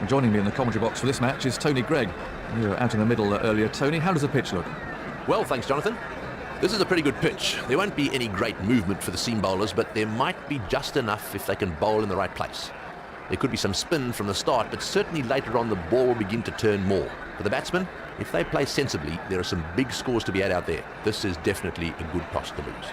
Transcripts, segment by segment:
Joining me in the commentary box for this match is Tony Greig. You were out in the middle earlier, Tony. How does the pitch look? Well, thanks, Jonathan. This is a pretty good pitch. There won't be any great movement for the seam bowlers, but there might be just enough if they can bowl in the right place. There could be some spin from the start, but certainly later on the ball will begin to turn more. For the batsmen, if they play sensibly, there are some big scores to be had out there. This is definitely a good toss to lose.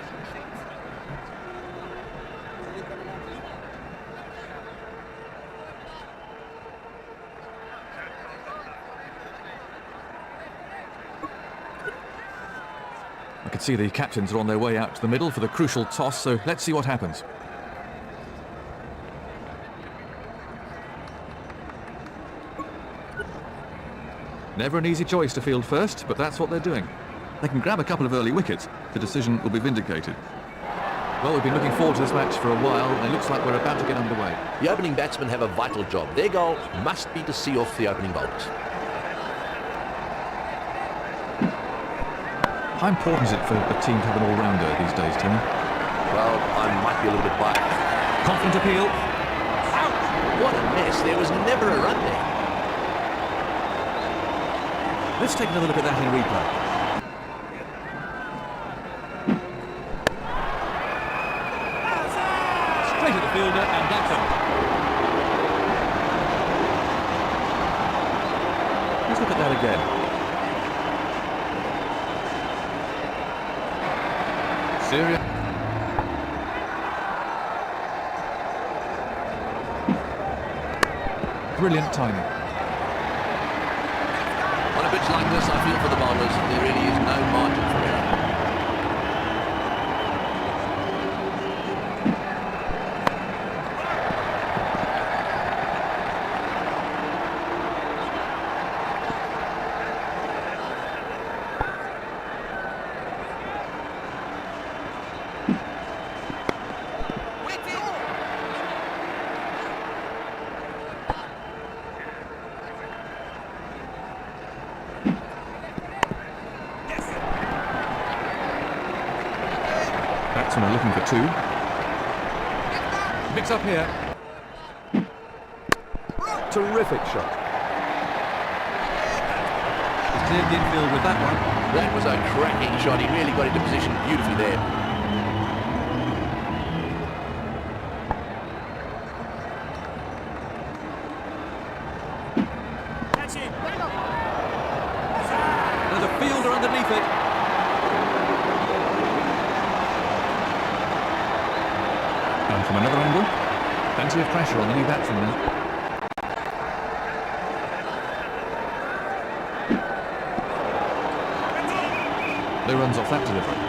I can see the captains are on their way out to the middle for the crucial toss, so let's see what happens. Never an easy choice to field first, but that's what they're doing. They can grab a couple of early wickets. The decision will be vindicated. Well, we've been looking forward to this match for a while, and it looks like we're about to get underway. The opening batsmen have a vital job. Their goal must be to see off the opening bowlers. How important is it for a team to have an all-rounder these days, Tony? Well, I might be a little bit biased. Confident appeal. Ouch! What a mess. There was never a run there. Let's take another look at that in replay. Straight at the fielder, and that's out. Let's look at that again. Serious. Brilliant timing. On a pitch like this, I feel for the bowlers, there really is no margin for error. Batsmen are looking for two. Mix up here. Terrific shot. He's cleared the infield with that one. That was a cracking shot. He really got into position beautifully there. There's a fielder underneath it. And from another angle, plenty of pressure on the new batsman now. No runs off that delivery.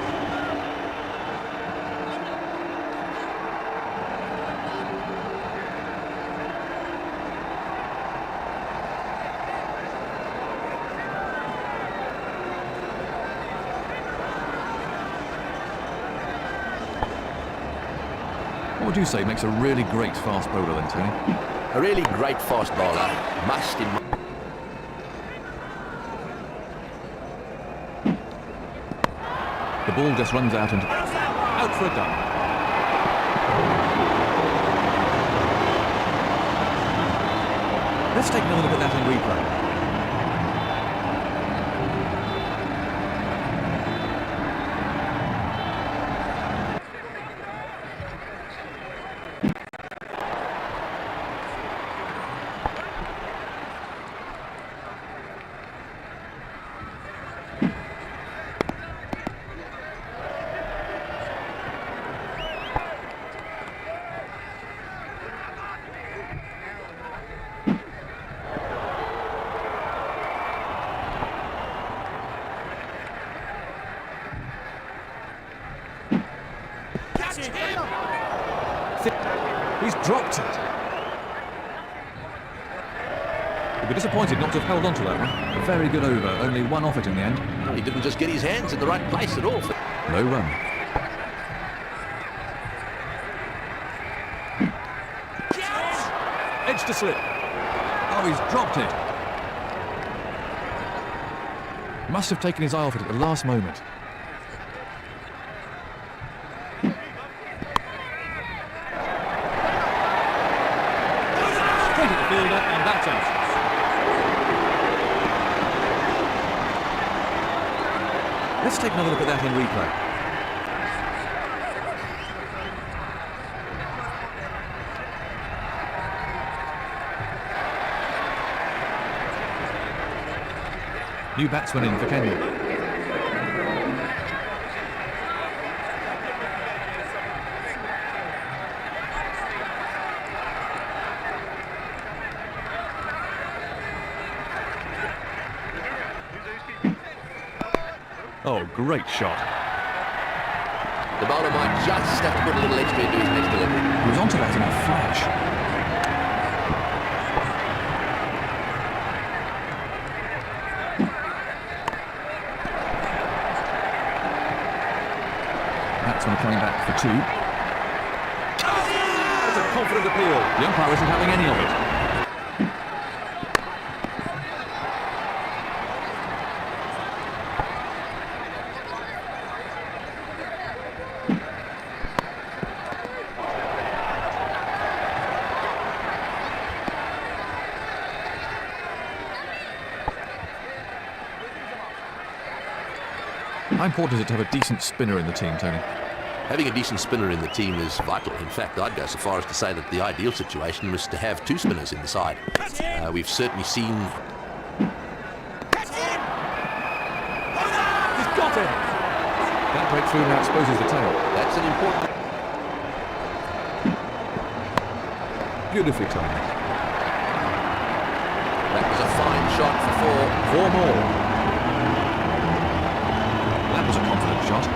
What would you say makes a really great fast bowler then, Tony? A really great fast bowler must in my... The ball just runs out and out for a done. Let's take another look at that in replay. He's dropped it. He'll be disappointed not to have held on to that one. A very good over, only one off it in the end. Well, he didn't just get his hands in the right place at all. No run. Edge to slip. Oh, he's dropped it. Must have taken his eye off it at the last moment. Straight at the fielder, and that's out. Let's take another look at that in replay. New batsman in for Kenya. Oh, great shot. The bowler might just have to put a little extra into his next delivery. He was onto that in a flash. Batsman coming back for two. That's a confident appeal. The umpire isn't having any of it. How important is it to have a decent spinner in the team, Tony? Having a decent spinner in the team is vital. In fact, I'd go so far as to say that the ideal situation was to have two spinners in the side. We've certainly seen... He's got him! That breakthrough now exposes the tail. That's an important... Beautifully timed. That was a fine shot for four. Four more. That was a confident shot.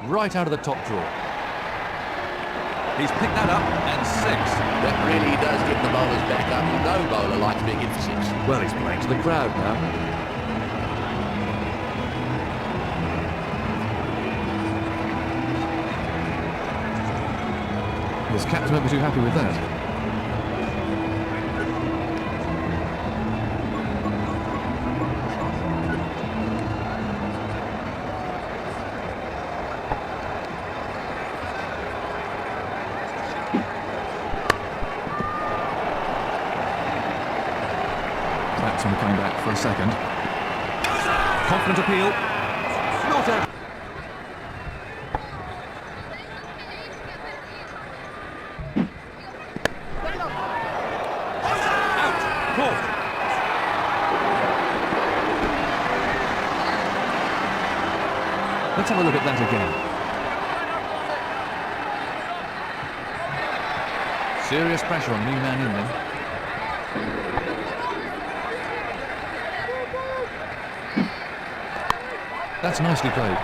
Right out of the top drawer. He's picked that up and six. That really does get the bowlers back up. No bowler likes being in for six. Well, he's playing to the crowd now. His captain won't be too happy with that. Batsman coming back for a second. Confident appeal. Not out. Out. Caught. Let's have a look at that again. Serious pressure on the new man in there. That's nicely played.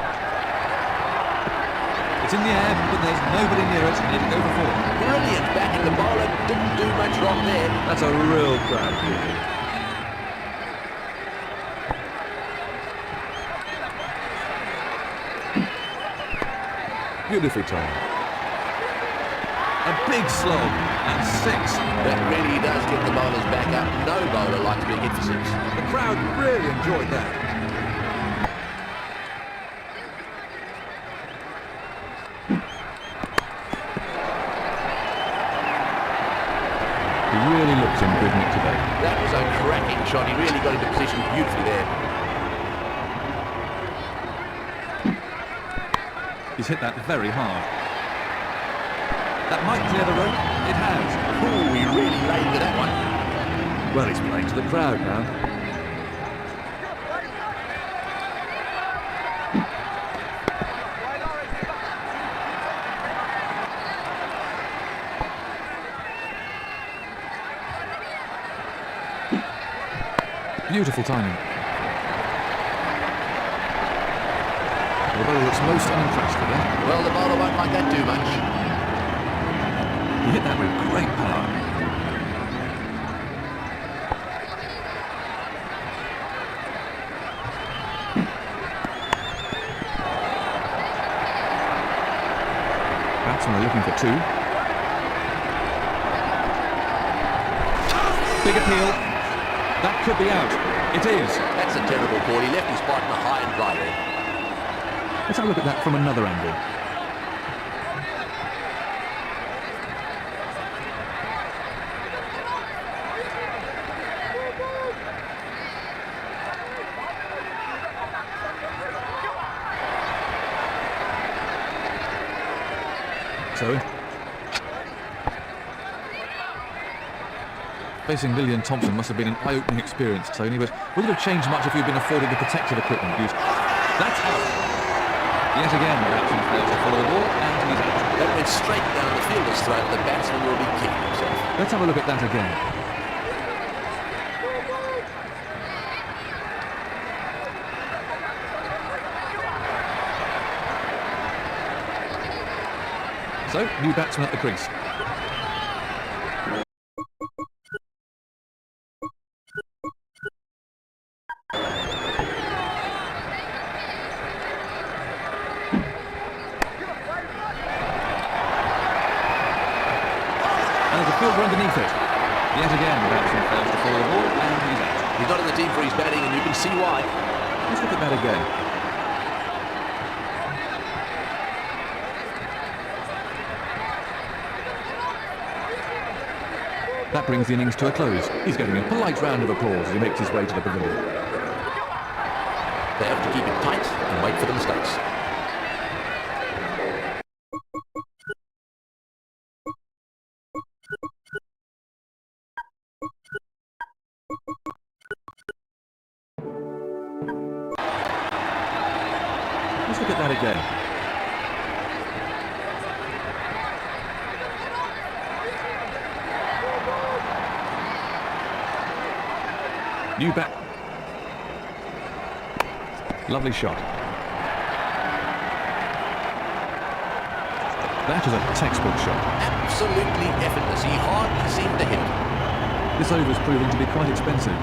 It's in the air, but there's nobody near it, and it'll go for four. Brilliant backing. The bowler didn't do much wrong there. That's a real crowd. Beautifully timed. A big slog, and six. That really does get the bowlers back up. No bowler likes being hit for six. The crowd really enjoyed that. He really looks in good nick today. That was a cracking shot. He really got into position beautifully there. He's hit that very hard. That might clear the road. It has. Ooh, he really laid into that one. Well, he's playing to the crowd now. Beautiful timing. The bowler looks most unimpressed with that. Well, the bowler won't like that too much. He hit that with great power. Batsmen are looking for two. Big appeal. That could be out. It is. That's a terrible call. He left his partner high and dry there. Let's have a look at that from another angle. So, facing Lillian Thompson must have been an eye-opening experience, Tony, but would it have changed much if you'd been afforded the protective equipment used? That's out. Yet again, the batsman fails to follow the ball, and he's out. That went straight down the fielder's throat. The batsman will be kicking himself. Let's have a look at that again. So, new batsman at the crease. And there's a fielder underneath it. Yet again, the batsman fails to follow the ball, and he's out. He's not in the team for his batting, and you can see why. Let's look at that again. That brings the innings to a close. He's getting a polite round of applause as he makes his way to the pavilion. They have to keep it tight and wait for the mistakes. Let's look at that again. New bat. Lovely shot. That is a textbook shot. Absolutely effortless. He hardly seemed to hit it. This over is proving to be quite expensive.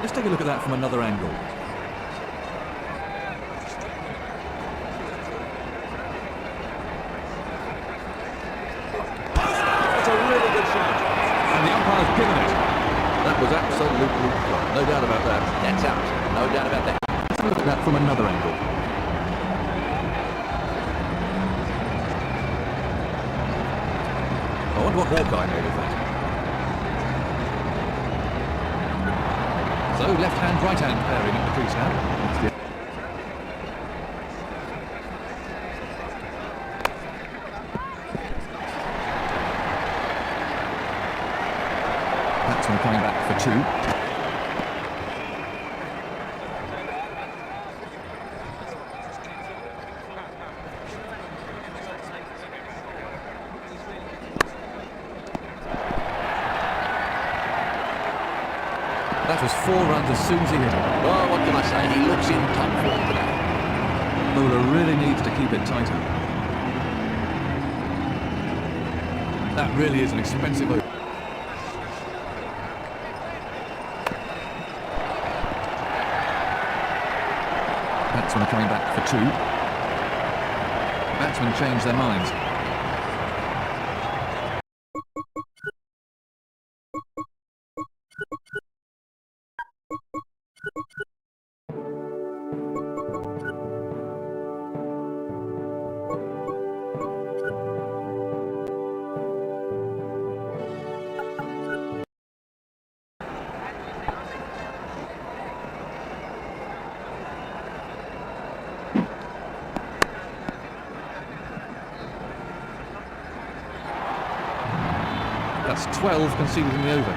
Let's take a look at that from another angle. That's a really good shot. And the umpire's given it. That was absolutely fine. No doubt about that. That's out. No doubt about that. Let's look at that from another angle. I wonder what Hawkeye made of that. So, left hand, right hand pairing at the crease now. Batsman coming back for two. That was 4 runs as soon as he hit it. Well, what can I say? He looks in top form today. Bowler really needs to keep it tighter. That really is an expensive over. Batsmen are coming back for two. Batsmen change their minds. That's 12 conceded in the over.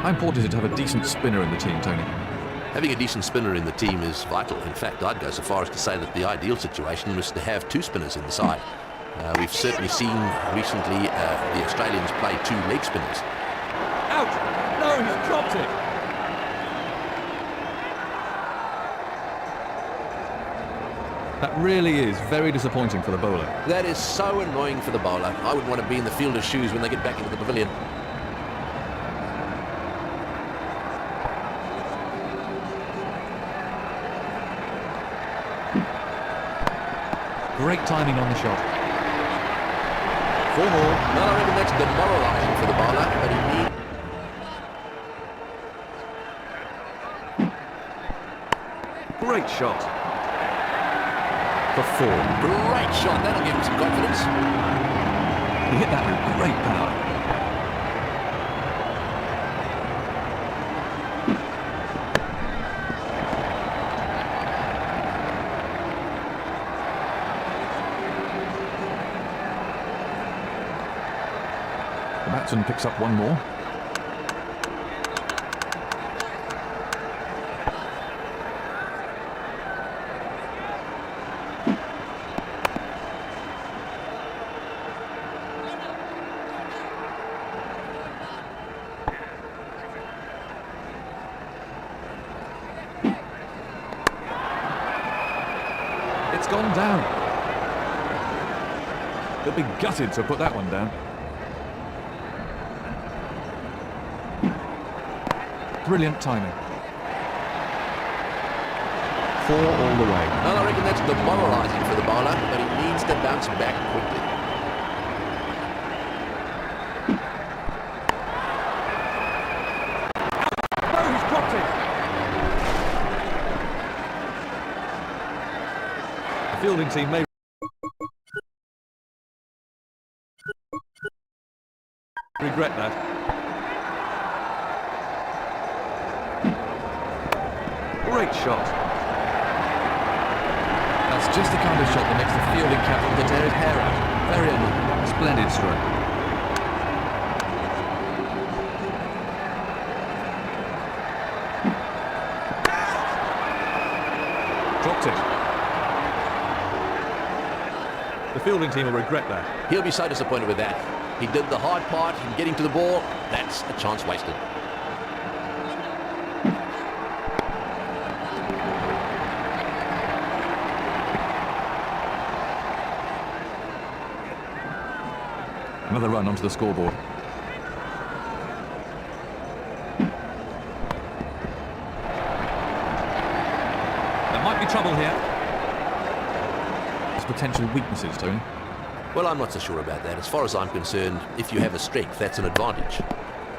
How important is it to have a decent spinner in the team, Tony? Having a decent spinner in the team is vital. In fact, I'd go so far as to say that the ideal situation was to have two spinners in the side. We've certainly seen recently the Australians play two leg spinners. Out! No, he's dropped it! That really is very disappointing for the bowler. That is so annoying for the bowler. I would want to be in the fielder's shoes when they get back into the pavilion. Great timing on the shot. 4 more. Well, I reckon that's demoralising for the bowler, but he needs... Great shot. For 4. Great shot. That'll give him some confidence. He hit that with great power. The batsman picks up one more. It's gone down. They'll be gutted to put that one down. Brilliant timing. 4 all the way. Well, I reckon that's demoralising for the bowler, but he needs to bounce back quickly. No, he's dropped it! The fielding team may regret that. Great shot. That's just the kind of shot that makes the fielding captain to tear his hair out. Very unlucky. Splendid stroke. Dropped it. The fielding team will regret that. He'll be so disappointed with that. He did the hard part in getting to the ball. That's a chance wasted. Another run onto the scoreboard. There might be trouble here. There's potential weaknesses, Tony. Well, I'm not so sure about that. As far as I'm concerned, if you have a strength, that's an advantage.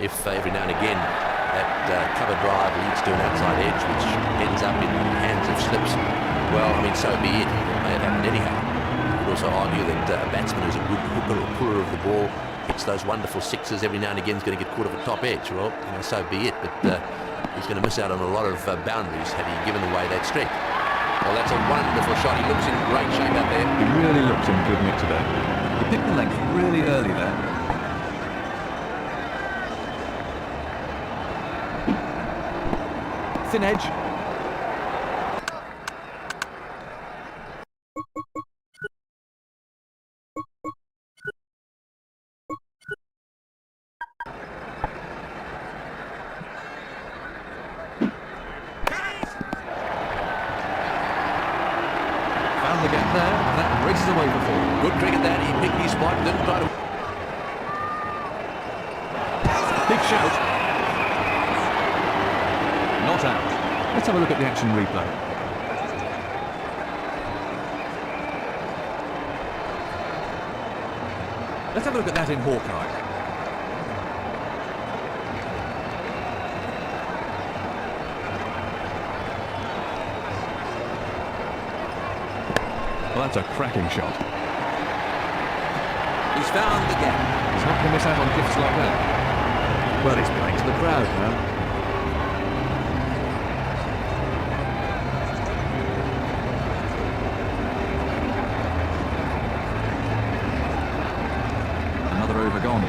If every now and again that cover drive leads to an outside edge, which ends up in the hands of slips, well, I mean, so be it. It may have happened anyhow. You could also argue that a batsman who's a good hooker or puller of the ball hits those wonderful sixes every now and again is going to get caught off the top edge. Well, you know, so be it. But he's going to miss out on a lot of boundaries had he given away that strength. Well, that's a wonderful shot. He looks in great shape out there. He really looked in good nick today. He picked the length really early there. Thin edge. Found the gap there, and that races away for 4. Good cricket that. He picked his spot, didn't try to... Big shout. Not out. Let's have a look at the action replay. Let's have a look at that in Hawkeye. Well, that's a cracking shot. He's found the gap. He's not going to miss out on gifts like that. Well, he's playing to the crowd now. Another over gone.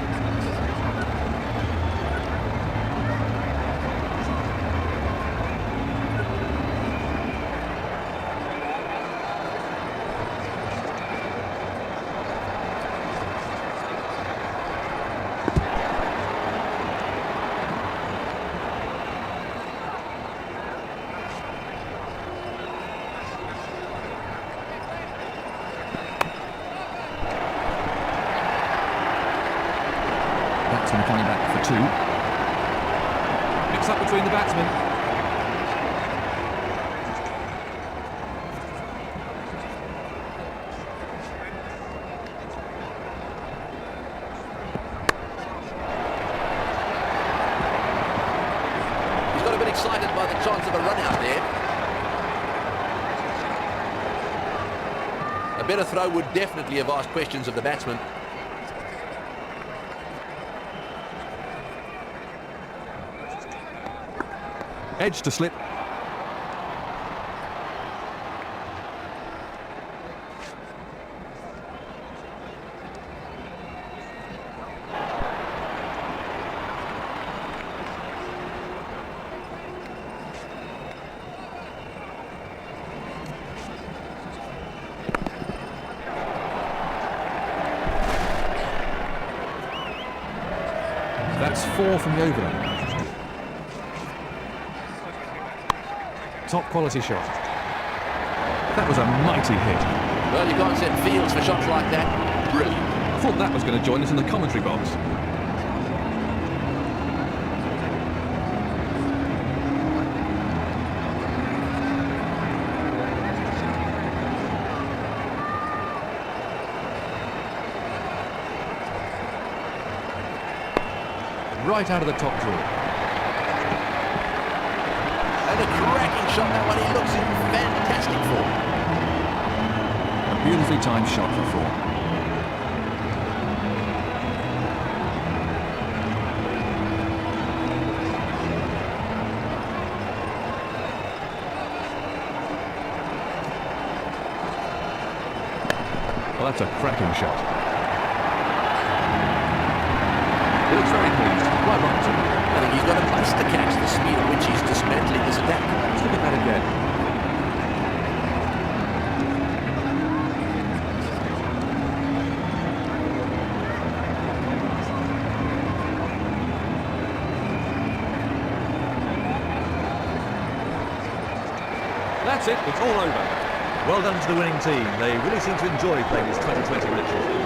Batsman coming back for two. Mix up between the batsmen. He's got a bit excited by the chance of a run out there. A better throw would definitely have asked questions of the batsman. Edge to slip. That's 4 from the over. Top quality shot. That was a mighty hit. Well, you can't set fields for shots like that. Brilliant. I thought that was going to join us in the commentary box. Right out of the top drawer. And a cracking shot, that one. He looks in fantastic form. A beautifully timed shot for 4. Well, that's a cracking shot. He looks very pleased. Quite right, too. I think he's got a bus to catch the speed at which he's dismantling this attack. Let's look at that again. That's it, it's all over. Well done to the winning team. They really seem to enjoy playing this 2020 match.